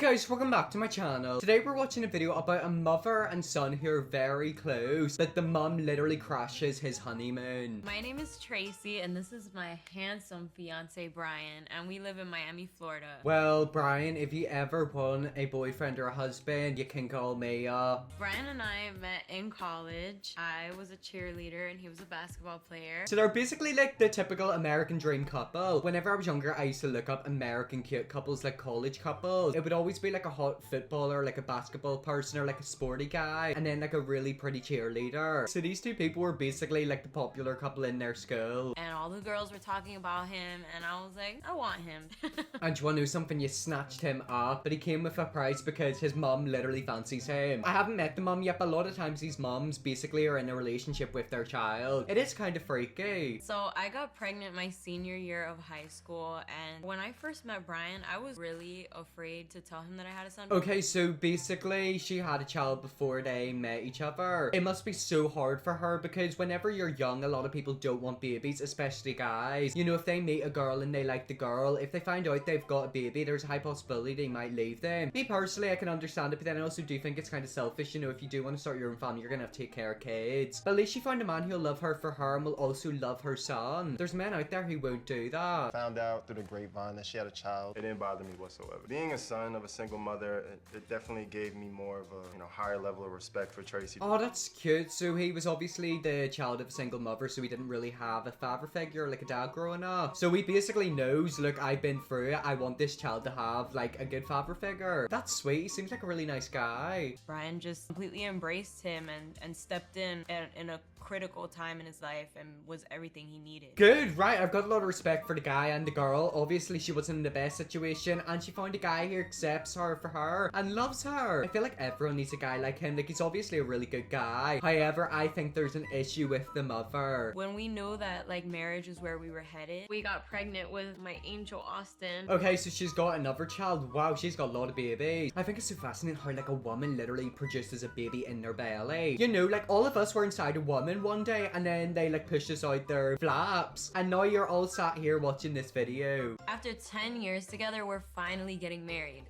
guys, welcome back to my channel. Today we're watching a video about a mother and son who are very close, but the mum literally crashes his honeymoon. My name is Tracy and this is my handsome fiance Brian, and we live in Miami, Florida. Well, Brian, if you ever want a boyfriend or a husband, you can call me up. Brian and I met in college. I was a cheerleader and he was a basketball player. So they're basically like the typical American dream couple. Whenever I was younger, I used to look up American cute couples, like college couples. It would always be like a hot footballer, like a basketball person, or like a sporty guy, and then like a really pretty cheerleader. So these two people were basically like the popular couple in their school. And all the girls were talking about him and I was like, I want him. And you wanna know something? You snatched him up, but he came with a price because his mum literally fancies him. I haven't met the mum yet, but a lot of times these mums basically are in a relationship with their child. It is kind of freaky. So I got pregnant my senior year of high school, and when I first met Brian, I was really afraid to tell him that I had a son. Okay, so basically she had a child before they met each other. It must be so hard for her because whenever you're young, a lot of people don't want babies, especially guys. You know, if they meet a girl and they like the girl, if they find out they've got a baby, there's a high possibility they might leave them. Me personally, I can understand it, but then I also do think it's kind of selfish. You know, if you do want to start your own family, you're gonna have to take care of kids. But at least she found a man who'll love her for her and will also love her son. There's men out there who won't do that. Found out through the grapevine that she had a child. It didn't bother me whatsoever. Being a son of a single mother, it definitely gave me more of a higher level of respect for Tracy. Oh, that's cute. So he was obviously the child of a single mother, so he didn't really have a father figure like a dad growing up. So he basically knows, look, I've been through it. I want this child to have like a good father figure. That's sweet. He seems like a really nice guy. Brian just completely embraced him and stepped in a critical time in his life and was everything he needed. Good, right? I've got a lot of respect for the guy and the girl. Obviously, she wasn't in the best situation, and she found a guy who accepts her for her and loves her. I feel like everyone needs a guy like him. Like, he's obviously a really good guy. However, I think there's an issue with the mother. When we knew that like marriage is where we were headed, we got pregnant with my angel Austin. Okay, so she's got another child. Wow, she's got a lot of babies. I think it's so fascinating how like a woman literally produces a baby in their belly. You know, like all of us were inside a woman one day and then they like pushed us out their flaps. And now you're all sat here watching this video. After 10 years together, we're finally getting married.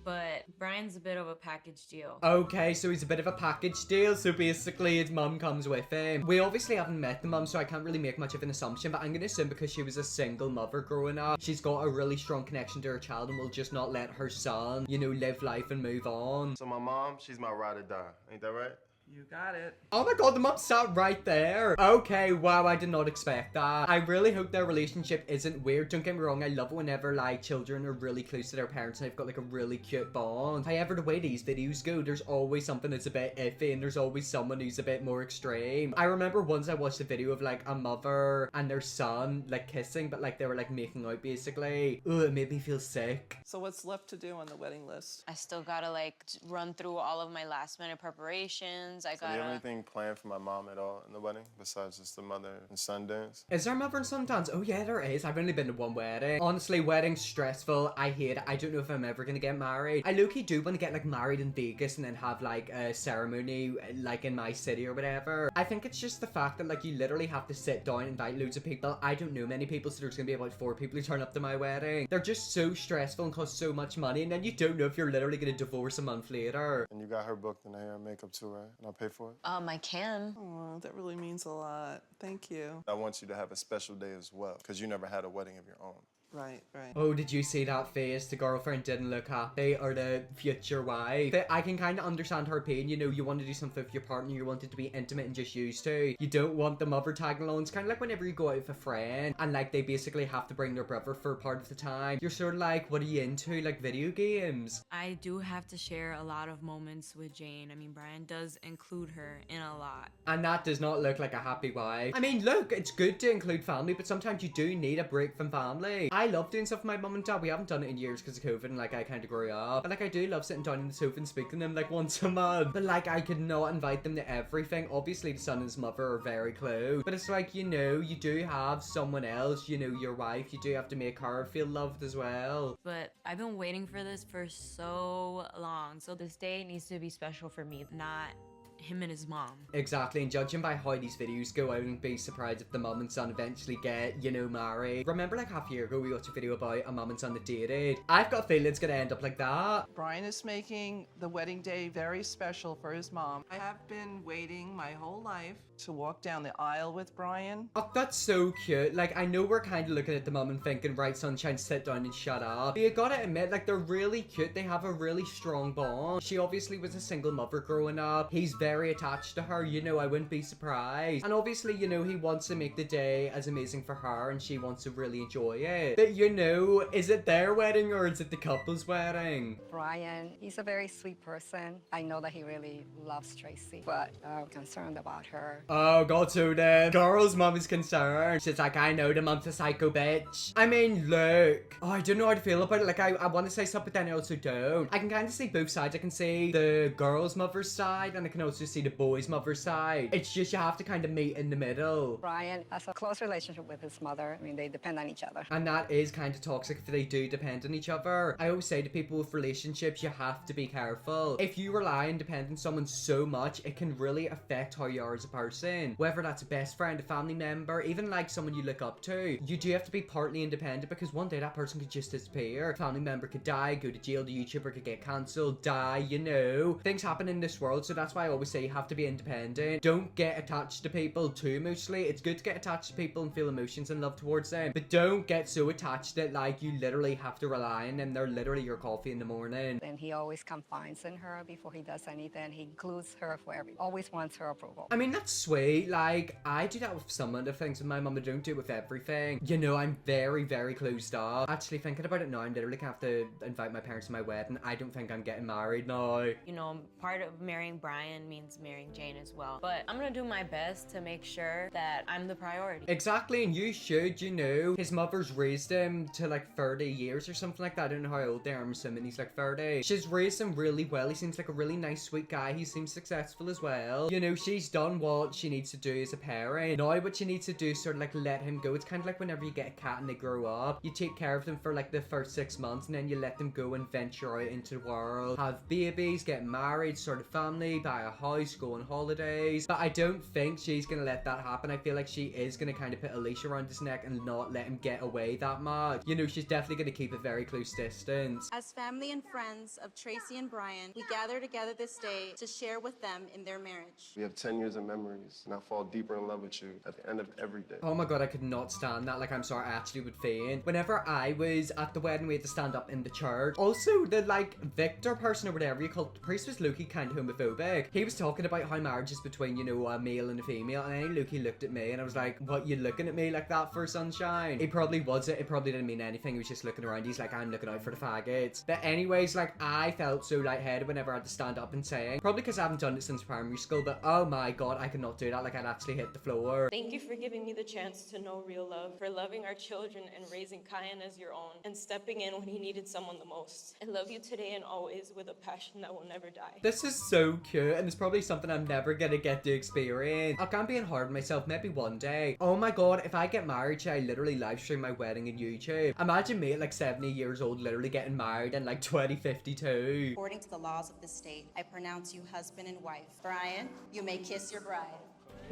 But Brian's a bit of a package deal. Okay, so he's a bit of a package deal. So basically his mum comes with him. We obviously haven't met the mum, so I can't really make much of an assumption, but I'm gonna assume because she was a single mother growing up, she's got a really strong connection to her child and will just not let her son, you know, live life and move on. So my mom, she's my ride or die. Ain't that right? You got it. Oh my god, the mum sat right there. Okay, wow, I did not expect that. I really hope their relationship isn't weird. Don't get me wrong, I love whenever like children are really close to their parents and they've got like a really cute bond. However, the way these videos go, there's always something that's a bit iffy and there's always someone who's a bit more extreme. I remember once I watched a video of like a mother and their son like kissing, but like they were like making out basically. Ugh, it made me feel sick. So what's left to do on the wedding list? I still gotta like run through all of my last minute preparations. I So do you have gotta... anything planned for my mom at all in the wedding besides just the mother and son dance? Is there a mother and son dance? Oh yeah, there is. I've only been to one wedding. Honestly, wedding's stressful. I hate it. I don't know if I'm ever gonna get married. I low-key do want to get like married in Vegas and then have like a ceremony like in my city or whatever. I think it's just the fact that like you literally have to sit down and invite loads of people. I don't know many people, so there's gonna be about 4 people who turn up to my wedding. They're just so stressful and cost so much money, and then you don't know if you're literally gonna divorce a month later. And you got her booked in the hair and makeup too, right? And I'll pay for it? I can. Oh, that really means a lot. Thank you. I want you to have a special day as well, because you never had a wedding of your own. Right, right. Oh, did you see that face? The girlfriend didn't look happy, or the future wife. But I can kind of understand her pain. You know, you want to do something with your partner, you want it to be intimate and just used to. You don't want the mother tagging along. It's kind of like whenever you go out with a friend and like they basically have to bring their brother for part of the time. You're sort of like, what are you into? Like video games? I do have to share a lot of moments with Jane. I mean, Brian does include her in a lot. And that does not look like a happy wife. I mean, look, it's good to include family, but sometimes you do need a break from family. I love doing stuff with my mum and dad. We haven't done it in years because of COVID and like I kind of grew up. But like I do love sitting down on the sofa and speaking to them like once a month. But like I could not invite them to everything. Obviously the son and his mother are very close. But it's like, you know, you do have someone else, you know, your wife. You do have to make her feel loved as well. But I've been waiting for this for so long. So this day needs to be special for me, not him and his mom. Exactly, and judging by how these videos go, I wouldn't be surprised if the mum and son eventually get, you know, married. Remember like half a year ago we watched a video about a mum and son that dated? I've got a feeling it's gonna end up like that. Brian is making the wedding day very special for his mom. I have been waiting my whole life to walk down the aisle with Brian. Oh, that's so cute. Like, I know we're kind of looking at the mum and thinking, right, sunshine, sit down and shut up. But you gotta admit, like, they're really cute. They have a really strong bond. She obviously was a single mother growing up. He's very attached to her, you know, I wouldn't be surprised. And obviously, you know, he wants to make the day as amazing for her and she wants to really enjoy it. But, you know, is it their wedding or is it the couple's wedding? Brian, he's a very sweet person. I know that he really loves Tracy, but I'm concerned about her. Oh god, so the girl's mum is concerned. She's like, I know the mum's a psycho bitch. I mean, look. Oh, I don't know how to feel about it. Like, I want to say something, but then I also don't. I can kind of see both sides. I can see the girl's mother's side, and I can also see the boy's mother's side. It's just you have to kind of meet in the middle. Brian has a close relationship with his mother. I mean, they depend on each other. And that is kind of toxic if they do depend on each other. I always say to people with relationships, you have to be careful. If you rely and depend on someone so much, it can really affect how you are as a person. Whether that's a best friend, a family member, even like someone you look up to, you do have to be partly independent because one day that person could just disappear. A family member could die, go to jail, the YouTuber could get cancelled, die, you know. Things happen in this world, so that's why I always say you have to be independent. Don't get attached to people too emotionally. It's good to get attached to people and feel emotions and love towards them, but don't get so attached that like you literally have to rely on them. They're literally your coffee in the morning. And he always confides in her before he does anything. He includes her for everything. Always wants her approval. I mean, that's sweet. Like, I do that with some of the things with my mum. I don't do it with everything. You know, I'm very, very closed off. Actually, thinking about it now, I'm literally gonna have to invite my parents to my wedding. I don't think I'm getting married now. You know, part of marrying Brian means marrying Jane as well. But I'm gonna do my best to make sure that I'm the priority. Exactly, and you should, you know. His mother's raised him to like 30 years or something like that. I don't know how old they are. I'm assuming he's like 30. She's raised him really well. He seems like a really nice, sweet guy. He seems successful as well. You know, she's done what she needs to do as a parent. Now what she needs to do is sort of like let him go. It's kind of like whenever you get a cat and they grow up. You take care of them for like the first 6 months and then you let them go and venture out into the world. Have babies, get married, start a family, buy a house, go on holidays. But I don't think she's gonna let that happen. I feel like she is gonna kind of put a leash around his neck and not let him get away that much. You know, she's definitely gonna keep a very close distance. As family and friends of Tracy and Brian, we gather together this day to share with them in their marriage. We have 10 years of memories, and I fall deeper in love with you at the end of every day. Oh my god, I could not stand that. Like, I'm sorry, I actually would faint. Whenever I was at the wedding, we had to stand up in the church. Also, the, like, Victor person or whatever you call it, the priest was low-key kind of homophobic. He was talking about how marriage is between, you know, a male and a female, and then low-key looked at me, and I was like, what, you looking at me like that for, sunshine? He probably wasn't. It probably didn't mean anything. He was just looking around. He's like, I'm looking out for the faggots. But anyways, like, I felt so lightheaded whenever I had to stand up and sing. Probably because I haven't done it since primary school, but oh my god, I could not do that. Like, I'd actually hit the floor. Thank you for giving me the chance to know real love, for loving our children and raising Kyan as your own, and stepping in when he needed someone the most. I love you today and always with a passion that will never die. This is so cute, and it's probably something I'm never gonna get to experience. I can't be hard on myself, maybe one day. Oh my god, if I get married, should I literally live stream my wedding on YouTube? Imagine me at like 70 years old literally getting married in like 2052. According to the laws of the state, I pronounce you husband and wife. Brian, you may kiss your bride.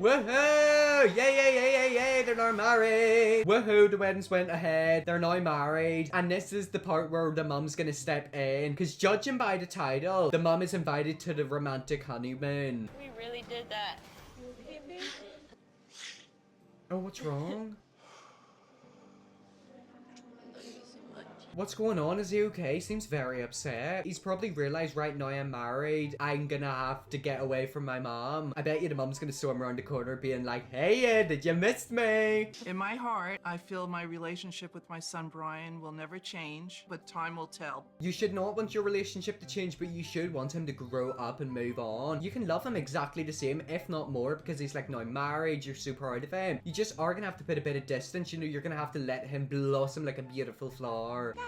Woohoo! Yay, yay, yay, yay, yay, they're now married! Woohoo, the weddings went ahead. They're now married. And this is the part where the mum's gonna step in. Because judging by the title, the mum is invited to the romantic honeymoon. We really did that. Oh, what's wrong? What's going on? Is he okay? He seems very upset. He's probably realized right now I'm married, I'm gonna have to get away from my mom. I bet you the mom's gonna storm around the corner being like, hey, did you miss me? In my heart, I feel my relationship with my son Brian will never change, but time will tell. You should not want your relationship to change, but you should want him to grow up and move on. You can love him exactly the same, if not more, because he's like now married, you're so proud of him. You just are gonna have to put a bit of distance, you know, you're gonna have to let him blossom like a beautiful flower. Guys,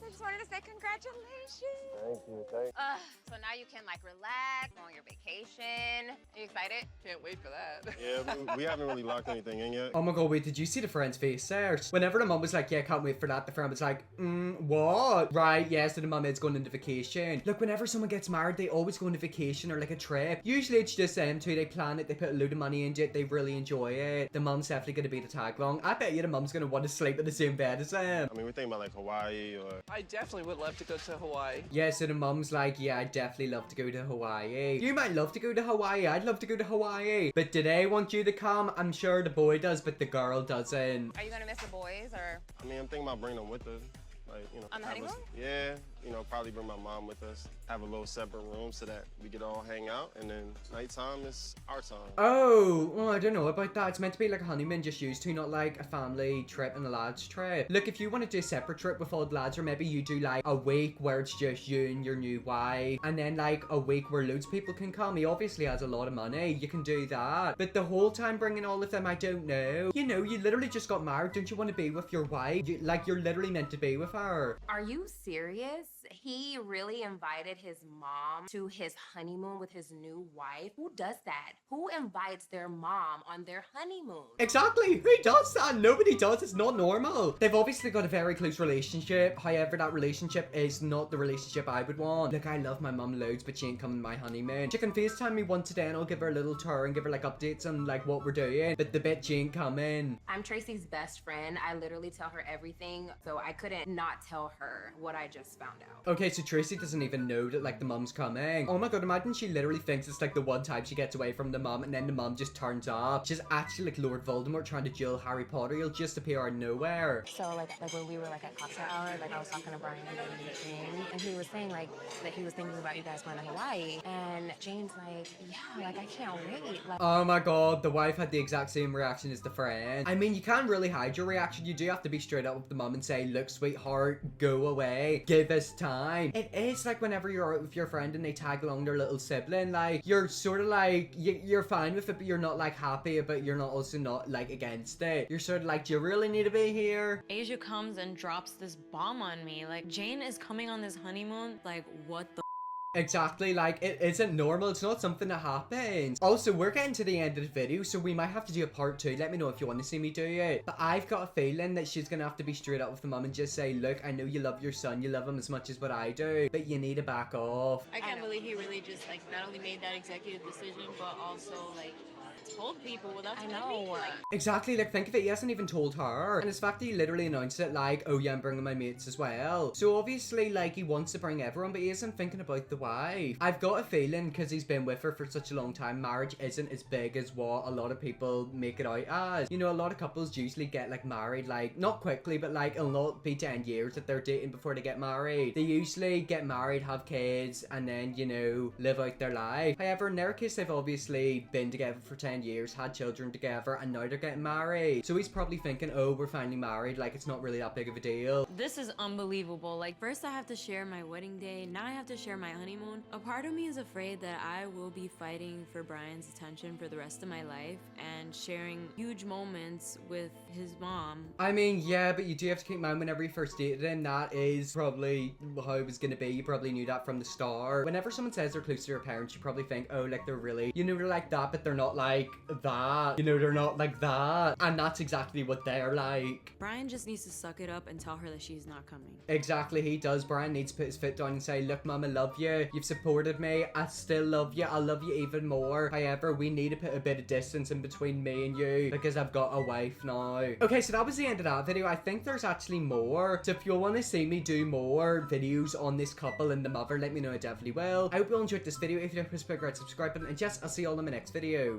I just wanted to say congratulations. Thank you, thank you. So now you can like relax on your vacation. Are you excited? Can't wait for that. Yeah, we haven't really locked anything in yet. Oh my god, wait, did you see the friend's face there? Whenever the mum was like, yeah, can't wait for that, the friend was like, what? Right, yeah, so the mum is going into vacation. Look, whenever someone gets married, they always go on a vacation or like a trip. Usually it's just them two, they plan it, they put a load of money into it, they really enjoy it. The mum's definitely going to be the tag along. I bet you the mum's going to want to sleep in the same bed as them. I mean, we're thinking about like Hawaii or... I definitely would love to go to Hawaii. Yeah, so the mum's like, yeah, I'd definitely love to go to Hawaii. You might love to go to Hawaii, I'd love to go to Hawaii. But do they want you to come? I'm sure the boy does, but the girl doesn't. Are you gonna miss the boys or I mean, I'm thinking about bringing them with us. Like, you know, on the have us- honeymoon? Yeah, you know, probably bring my mom with us. Have a little separate room so that we could all hang out, and then nighttime is our time. Oh, I don't know about that. It's meant to be like a honeymoon just used to, not like a family trip and a lads trip. Look, if you want to do a separate trip with all the lads, or maybe you do like a week where it's just you and your new wife, and then like a week where loads of people can come. He obviously has a lot of money. You can do that. But the whole time bringing all of them, I don't know. You know, you literally just got married. Don't you want to be with your wife? You're literally meant to be with her. Are you serious? He really invited his mom to his honeymoon with his new wife. Who does that? Who invites their mom on their honeymoon? Exactly. Who does that? Nobody does. It's not normal. They've obviously got a very close relationship. However, that relationship is not the relationship I would want. Look, I love my mum loads, but she ain't coming to my honeymoon. She can FaceTime me once a day and I'll give her a little tour and give her like updates on like what we're doing. But the bitch ain't coming. I'm Tracy's best friend. I literally tell her everything, so I couldn't not tell her what I just found out. Okay, so Tracy doesn't even know that like the mum's coming. Oh my god, imagine she literally thinks it's like the one time she gets away from the mum and then the mum just turns up. She's actually like Lord Voldemort trying to jill Harry Potter. He'll just appear out of nowhere. So like when we were like at cocktail hour, like I was talking to Brian and he was saying like that he was thinking about you guys going to Hawaii, and Jane's like, yeah, like I can't wait. Like, oh my god, the wife had the exact same reaction as the friend. I mean, you can't really hide your reaction. You do have to be straight up with the mum and say, look, sweetheart, go away. Give us time. It is like whenever you're out with your friend and they tag along their little sibling, like, you're sort of like, you're fine with it, but you're not like happy, but you're not also not like against it. You're sort of like, do you really need to be here? Asia comes and drops this bomb on me. Like, Jane is coming on this honeymoon. Like, what the Exactly, like, it isn't normal. It's not something that happens. Also, we're getting to the end of the video, so we might have to do a part 2. Let me know if you want to see me do it. But I've got a feeling that she's gonna have to be straight up with the mum and just say, look, I know you love your son, you love him as much as what I do, but you need to back off. I can't believe he really just like not only made that executive decision, but also like told people without I telling me. know. Like, Exactly, like, think of it, he hasn't even told her. And it's the fact that he literally announced it like, oh yeah, I'm bringing my mates as well. So obviously, like, he wants to bring everyone, but he isn't thinking about the wife. I've got a feeling, because he's been with her for such a long time, marriage isn't as big as what a lot of people make it out as. You know, a lot of couples usually get, like, married, like, not quickly, but, like, it'll not be 10 years that they're dating before they get married. They usually get married, have kids, and then, you know, live out their life. However, in their case, they've obviously been together for 10 years, had children together, and now they're getting married. So he's probably thinking, oh, we're finally married, like, it's not really that big of a deal. This is unbelievable. Like, first I have to share my wedding day, now I have to share my honeymoon. A part of me is afraid that I will be fighting for Brian's attention for the rest of my life and sharing huge moments with his mom. I mean, yeah, but you do have to keep in mind whenever you first dated him, that is probably how it was gonna be. You probably knew that from the start. Whenever someone says they're close to their parents, you probably think, oh, like, they're really, you know, they're like that, but they're not like that. You know, they're not like that. And that's exactly what they're like. Brian just needs to suck it up and tell her that she's not coming. Exactly, he does. Brian needs to put his foot down and say, look, mum, I love you. You've supported me. I still love you. I'll love you even more. However, we need to put a bit of distance in between me and you because I've got a wife now. Okay, so that was the end of that video. I think there's actually more. So if you want to see me do more videos on this couple and the mother, let me know. I definitely will. I hope you all enjoyed this video. If you did, please click the subscribe button. And yes, I'll see you all in my next video.